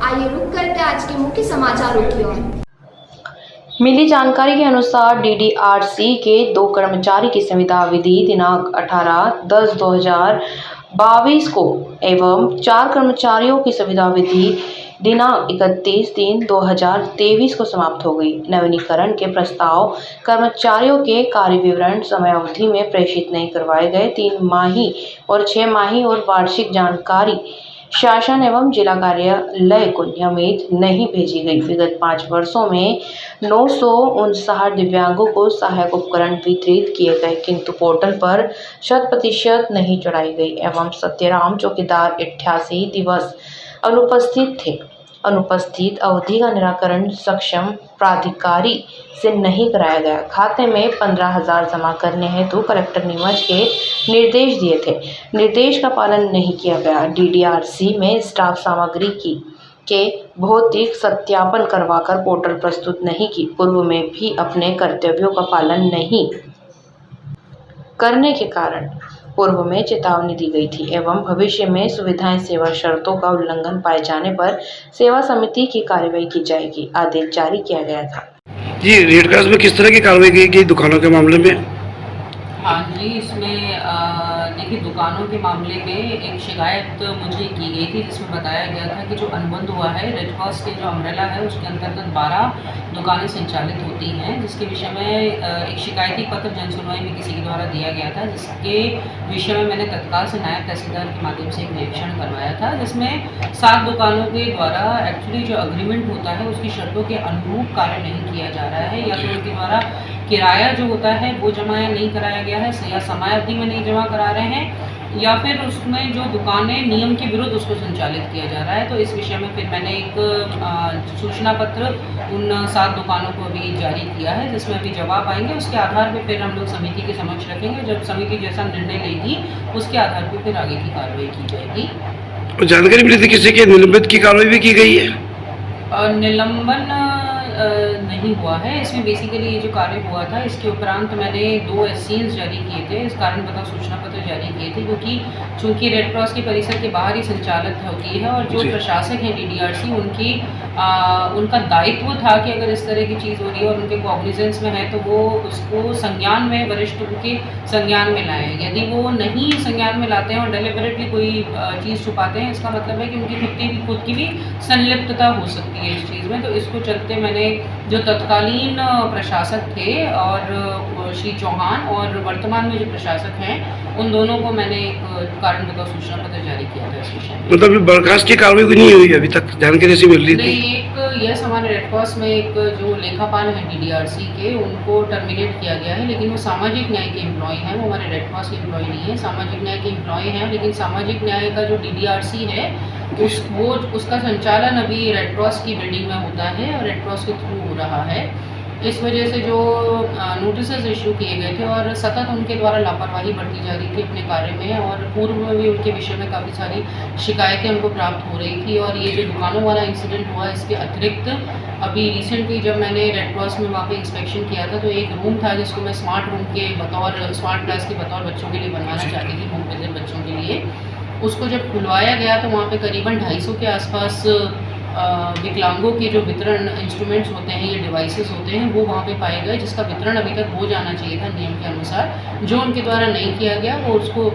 आइए रुक करते आज के मुख्य समाचारों की ओर। मिली जानकारी के अनुसार डीडीआरसी के 2 कर्मचारी की संविदा अवधि दिनांक 18/10/2022 को एवं 4 कर्मचारियों की संविदा अवधि दिनांक 31/3/2023 को समाप्त हो गई। नवीनीकरण के प्रस्ताव कर्मचारियों के कार्य विवरण समयावधि में प्रेषित नहीं करवाए गए। 3 माही और 6 माही और वार्षिक जानकारी शासन एवं जिला कार्यालय को नियमित नहीं भेजी गई। विगत 5 वर्षों में 959 दिव्यांगों को सहायक उपकरण वितरित किए गए, किंतु पोर्टल पर 100% नहीं चढ़ाई गई एवं सत्यराम चौकीदार 88 दिवस अनुपस्थित थे। अनुपस्थित अवधि का निराकरण सक्षम प्राधिकारी से नहीं कराया गया। खाते में 15,000 जमा करने हेतु कलेक्टर नीमच के निर्देश दिए थे। निर्देश का पालन नहीं किया गया। डीडीआरसी में स्टाफ सामग्री के भौतिक सत्यापन करवाकर पोर्टल प्रस्तुत नहीं की। पूर्व में भी अपने कर्तव्यों का पालन नहीं करने के कारण पूर्व में चेतावनी दी गई थी एवं भविष्य में सुविधाएं सेवा शर्तों का उल्लंघन पाए जाने पर सेवा समिति की कार्रवाई की जाएगी। आदेश जारी किया गया था। जी, रेड क्रॉस में किस तरह की कार्रवाई की गई दुकानों के मामले में? हाँ जी, इसमें देखिए दुकानों के मामले में एक शिकायत मुझे की गई थी, जिसमें बताया गया था कि जो अनुबंध हुआ है रेड क्रॉस के जो अम्ब्रेला है उसके अंतर्गत 12 दुकानें संचालित होती हैं, जिसके विषय में एक शिकायती पत्र जन सुनवाई में किसी के द्वारा दिया गया था, जिसके विषय में मैंने तत्काल से नायब तहसीलदार के माध्यम से एक निरीक्षण करवाया था, जिसमें 7 दुकानों के द्वारा एक्चुअली जो अग्रीमेंट होता है उसकी शर्तों के अनुरूप कार्य नहीं किया जा रहा है, या फिर उनके द्वारा किराया जो होता है वो जमा नहीं कराया गया है, या समयावधि में नहीं जमा करा रहे हैं, या फिर उसमें जो दुकानें नियम के विरुद्ध उसको संचालित किया जा रहा है। तो इस विषय में फिर मैंने एक सूचना पत्र उन 7 दुकानों को अभी जारी किया है, जिसमें अभी जवाब आएंगे। उसके आधार पर फिर हम लोग समिति के समक्ष रखेंगे। जब समिति जैसा निर्णय लेगी उसके आधार पर फिर आगे की कार्रवाई की जाएगी। जानकारी मिली थी किसी के निलंबित की कार्रवाई भी की गई है? निलंबन नहीं हुआ है। इसमें बेसिकली ये जो कार्य हुआ था, इसके उपरांत मैंने 2 एससीएस जारी किए थे, इस कारण बताओ सूचना पत्र जारी किए थे, क्योंकि चूंकि रेड क्रॉस के परिसर के बाहर ही संचालित होती है और जो प्रशासक हैं डीडीआरसी उनका दायित्व था कि अगर इस तरह की चीज़ हो रही है और उनके कॉग्निजेंस में है तो वो उसको संज्ञान में वरिष्ठ के संज्ञान में लाएँ। यदि वो नहीं संज्ञान में लाते हैं और डेलिबरेटली कोई चीज़ छुपाते हैं, इसका मतलब है कि उनकी खुद की भी संलिप्तता हो सकती है इस चीज़ में। तो इसको चलते मैंने जो तत्कालीन प्रशासक थे और श्री चौहान और वर्तमान में जो प्रशासक हैं उन दोनों को मैंने एक कारण बताओ सूचना पत्र जारी किया था इस विषय में। मतलब बर्खास्त की कार्रवाई नहीं हुई अभी तक, जानकारी ऐसी मिल रही थी? नहीं, एक यस हमारे रेड क्रॉस में एक जो लेखापाल हैं डीडीआरसी के, उनको टर्मिनेट किया गया है, लेकिन वो सामाजिक न्याय के एम्प्लॉय हैं, वो हमारे रेड क्रॉस के एम्प्लॉय नहीं है, सामाजिक न्याय के एम्प्लॉय हैं। लेकिन सामाजिक न्याय का जो डीडीआरसी है उसका संचालन अभी रेड क्रॉस की बिल्डिंग में होता है और रेड क्रॉस के थ्रू हो रहा है। इस वजह से जो नोटिस इशू किए गए थे और सतत उनके द्वारा लापरवाही बढ़ती जा रही थी अपने कार्य में, और पूर्व में भी उनके विषय में काफ़ी सारी शिकायतें हमको प्राप्त हो रही थी। और ये जो दुकानों वाला इंसिडेंट हुआ, इसके अतिरिक्त अभी रिसेंटली जब मैंने रेड क्रॉस में वहाँ पे इंस्पेक्शन किया था तो एक रूम था जिसको मैं स्मार्ट रूम के बतौर स्मार्ट क्लास के बतौर बच्चों के लिए बनवाना चाहती थी, होम विजिट बच्चों के लिए। उसको जब खुलवाया गया तो वहाँ पे करीबन 250 के आसपास विकलांगों के जो वितरण इंस्ट्रूमेंट्स होते हैं या डिवाइसेस होते हैं वो वहाँ पे पाए गए, जिसका वितरण अभी तक हो जाना चाहिए था नियम के अनुसार, जो उनके द्वारा नहीं किया गया। वो उसको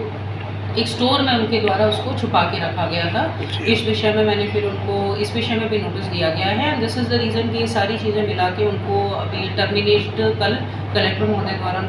एक स्टोर में उनके द्वारा उसको छुपा के रखा गया था। इस विषय में मैंने फिर उनको इस विषय में भी नोटिस दिया गया है। दिस इज़ द रीज़न कि ये सारी चीज़ें मिला के उनको अभी टर्मिनेट कल कलेक्टर महोदय द्वारा